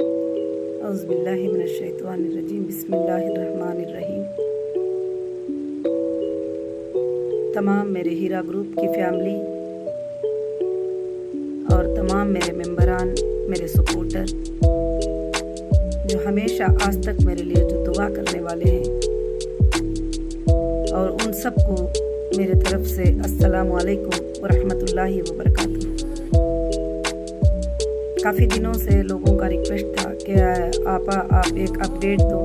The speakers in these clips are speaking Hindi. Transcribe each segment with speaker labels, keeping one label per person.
Speaker 1: औज़ुबिल्लाहि मिनश्शैतानिर्रजीम बिस्मिल्लाहिर्रहमानिर्रहीम। तमाम मेरे हीरा ग्रुप की फैमिली और तमाम मेरे मेंबरान, मेरे सपोर्टर जो हमेशा आज तक मेरे लिए जो दुआ करने वाले हैं, और उन सबको मेरे तरफ से अस्सलामु अलैकुम व रहमतुल्लाहि व बरकातुहू। काफ़ी दिनों से लोगों का रिक्वेस्ट था कि आप एक अपडेट दो,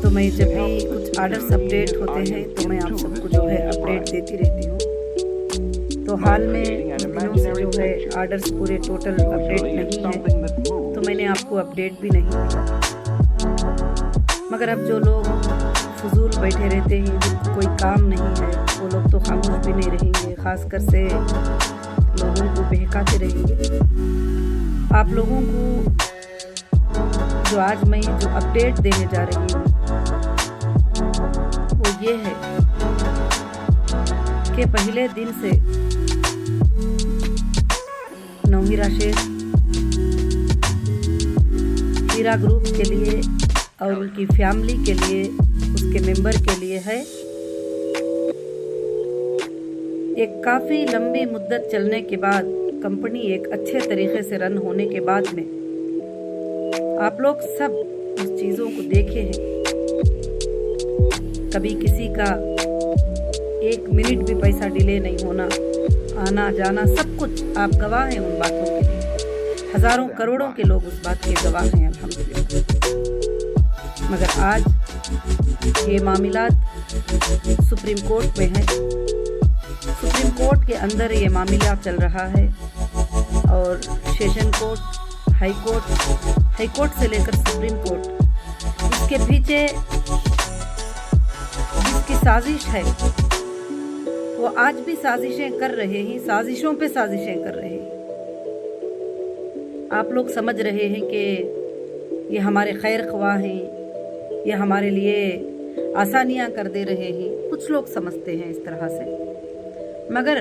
Speaker 1: तो मैं जब भी कुछ आर्डर्स अपडेट होते हैं तो मैं आप सबको जो है अपडेट देती रहती हूँ। तो हाल में कुछ दिनों से जो है आर्डर्स पूरे टोटल अपडेट नहीं है, तो मैंने आपको अपडेट भी नहीं दिया। मगर अब जो लोग फजूल बैठे रहते हैं, जिनको कोई काम नहीं है, वो लोग तो खामोश भी नहीं रहेंगे, खासकर से लोगों को बहकाते रहेंगे। आप लोगों को जो आज मैं जो अपडेट देने जा रही हूँ वो ये है कि पहले दिन से नौहीरा शेख हीरा ग्रुप के लिए और उनकी फैमिली के लिए, उसके मेंबर के लिए है एक काफ़ी लंबी मुद्दत चलने के बाद, कंपनी एक अच्छे तरीके से रन होने के बाद में आप लोग सब उस चीज़ों को देखे हैं। कभी किसी का 1 मिनट भी पैसा डिले नहीं होना, आना जाना सब कुछ आप गवाह हैं उन बातों के लिए। हज़ारों करोड़ों के लोग उस बात के गवाह हैं अल्हम्दुलिल्लाह। मगर आज ये मामलात सुप्रीम कोर्ट में है। सुप्रीम कोर्ट के अंदर ये मामला चल रहा है और सेशन कोर्ट, हाई कोर्ट से लेकर सुप्रीम कोर्ट, इसके पीछे जिसकी साजिश है वो आज भी साजिशें कर रहे हैं, साजिशों पे साजिशें कर रहे हैं। आप लोग समझ रहे हैं कि ये हमारे खैर ख्वाह हैं, ये हमारे लिए आसानियां कर दे रहे हैं, कुछ लोग समझते हैं इस तरह से। मगर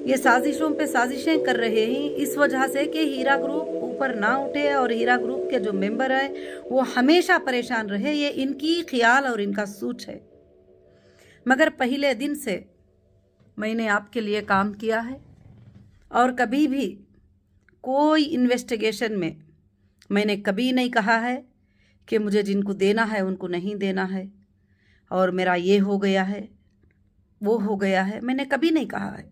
Speaker 1: ये साजिशों पे साजिशें कर रहे हैं इस वजह से कि हीरा ग्रुप ऊपर ना उठे और हीरा ग्रुप के जो मेंबर है वो हमेशा परेशान रहे। ये इनकी ख्याल और इनका सोच है। मगर पहले दिन से मैंने आपके लिए काम किया है और कभी भी कोई इन्वेस्टिगेशन में मैंने कभी नहीं कहा है कि मुझे जिनको देना है उनको नहीं देना है और मेरा ये हो गया है, वो हो गया है, मैंने कभी नहीं कहा है।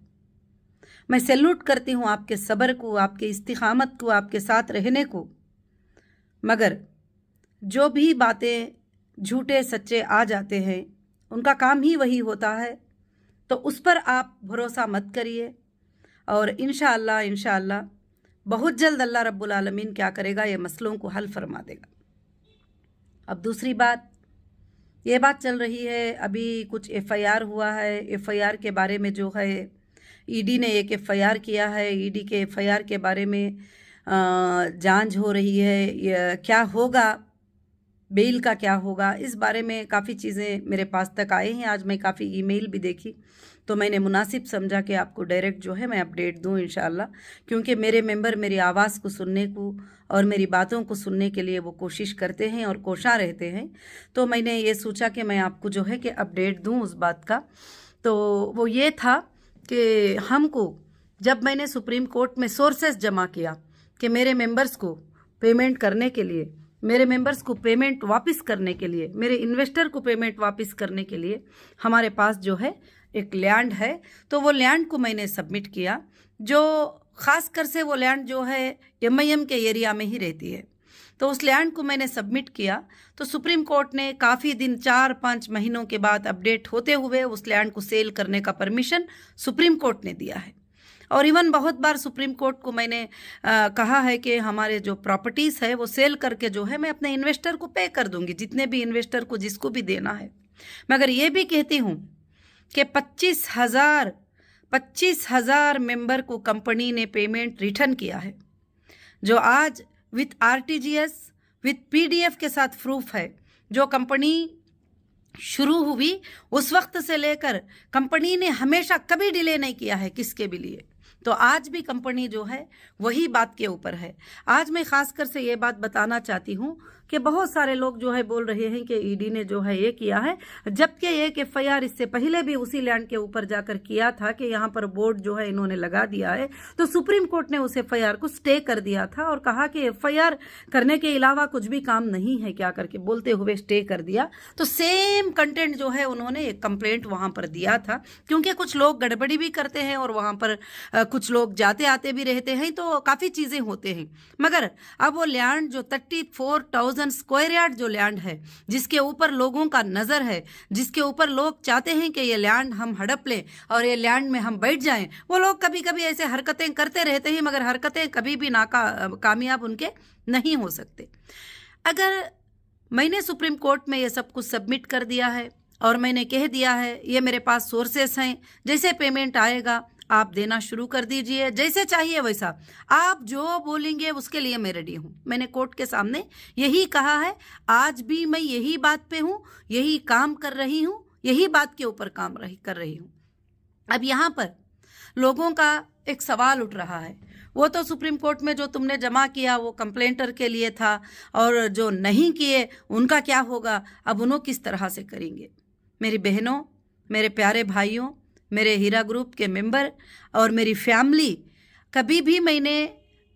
Speaker 1: मैं सैल्यूट करती हूँ आपके सब्र को, आपके इस्तिकामत को, आपके साथ रहने को। मगर जो भी बातें झूठे सच्चे आ जाते हैं उनका काम ही वही होता है, तो उस पर आप भरोसा मत करिए। और इंशाअल्लाह बहुत जल्द अल्लाह रब्बुल आलमीन क्या करेगा, ये मसलों को हल फरमा देगा। अब दूसरी बात, ये बात चल रही है, अभी कुछ FIR हुआ है। FIR के बारे में जो है ED ने एक FIR किया है। ED के FIR के बारे में जांच हो रही है। क्या होगा, बेल का क्या होगा, इस बारे में काफ़ी चीज़ें मेरे पास तक आए हैं। आज मैं काफ़ी ईमेल भी देखी, तो मैंने मुनासिब समझा कि आपको डायरेक्ट जो है मैं अपडेट दूं इंशाअल्लाह, क्योंकि मेरे मेंबर मेरी आवाज़ को सुनने को और मेरी बातों को सुनने के लिए वो कोशिश करते हैं और कोशा रहते हैं। तो मैंने ये सोचा कि मैं आपको जो है कि अपडेट दूं उस बात का। तो वो ये था कि हमको, जब मैंने सुप्रीम कोर्ट में सोर्सेस जमा किया कि मेरे मेंबर्स को पेमेंट करने के लिए, मेरे मेंबर्स को पेमेंट वापस करने के लिए, मेरे इन्वेस्टर को पेमेंट वापस करने के लिए हमारे पास जो है एक लैंड है, तो वो लैंड को मैंने सबमिट किया। जो ख़ास कर से वो लैंड जो है MIM के एरिया में ही रहती है, तो उस लैंड को मैंने सबमिट किया। तो सुप्रीम कोर्ट ने काफ़ी दिन, 4-5 महीनों के बाद अपडेट होते हुए उस लैंड को सेल करने का परमिशन सुप्रीम कोर्ट ने दिया है। और इवन बहुत बार सुप्रीम कोर्ट को मैंने कहा है कि हमारे जो प्रॉपर्टीज़ है वो सेल करके जो है मैं अपने इन्वेस्टर को पे कर दूंगी, जितने भी इन्वेस्टर को जिसको भी देना है। मगर ये भी कहती हूँ कि 25,000 मेंबर को कंपनी ने पेमेंट रिटर्न किया है, जो आज विथ RTGS विथ PDF के साथ प्रूफ है। जो कंपनी शुरू हुई उस वक्त से लेकर कंपनी ने हमेशा कभी डिले नहीं किया है किसके भी लिए। तो आज भी कंपनी जो है वही बात के ऊपर है। आज मैं खासकर से ये बात बताना चाहती हूँ कि बहुत सारे लोग जो है बोल रहे हैं कि ईडी ने जो है ये किया है, जबकि एक एफआईआर इससे पहले भी उसी लैंड के ऊपर जाकर किया था कि यहाँ पर बोर्ड जो है इन्होंने लगा दिया है। तो सुप्रीम कोर्ट ने उस एफआईआर को स्टे कर दिया था और कहा कि एफआईआर करने के अलावा कुछ भी काम नहीं है क्या करके बोलते हुए स्टे कर दिया। तो सेम कंटेंट जो है उन्होंने एक कंप्लेंट वहां पर दिया था, क्योंकि कुछ लोग गड़बड़ी भी करते हैं और वहां पर कुछ लोग जाते आते भी रहते हैं, तो काफ़ी चीज़ें होते हैं। मगर अब वो लैंड जो 34,000 स्क्वायर यार्ड जो लैंड है, जिसके ऊपर लोगों का नज़र है, जिसके ऊपर लोग चाहते हैं कि ये लैंड हम हड़प लें और ये लैंड में हम बैठ जाएं, वो लोग कभी कभी ऐसे हरकतें करते रहते हैं, मगर हरकतें कभी भी कामयाब उनके नहीं हो सकते। अगर मैंने सुप्रीम कोर्ट में ये सब कुछ सबमिट कर दिया है और मैंने कह दिया है ये मेरे पास सोर्सेस हैं, जैसे पेमेंट आएगा आप देना शुरू कर दीजिए, जैसे चाहिए वैसा, आप जो बोलेंगे उसके लिए मैं रेडी हूँ। मैंने कोर्ट के सामने यही कहा है, आज भी मैं यही बात पे हूँ, यही काम कर रही हूँ, यही बात के ऊपर काम कर रही हूँ। अब यहाँ पर लोगों का एक सवाल उठ रहा है, वो तो सुप्रीम कोर्ट में जो तुमने जमा किया वो कंप्लेंटर के लिए था, और जो नहीं किए उनका क्या होगा, अब उन्हों किस तरह से करेंगे। मेरी बहनों, मेरे प्यारे भाइयों, मेरे हीरा ग्रुप के मेंबर और मेरी फैमिली, कभी भी मैंने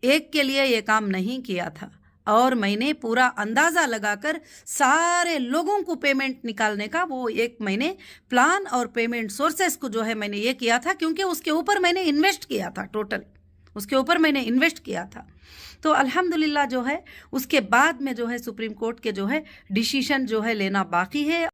Speaker 1: एक के लिए ये काम नहीं किया था और मैंने पूरा अंदाज़ा लगाकर सारे लोगों को पेमेंट निकालने का वो एक मैंने प्लान और पेमेंट सोर्सेस को जो है मैंने ये किया था, क्योंकि उसके ऊपर मैंने इन्वेस्ट किया था, टोटल उसके ऊपर मैंने इन्वेस्ट किया था। तो अल्हम्दुलिल्लाह जो है उसके बाद में जो है सुप्रीम कोर्ट के जो है डिसीजन जो है लेना बाकी है।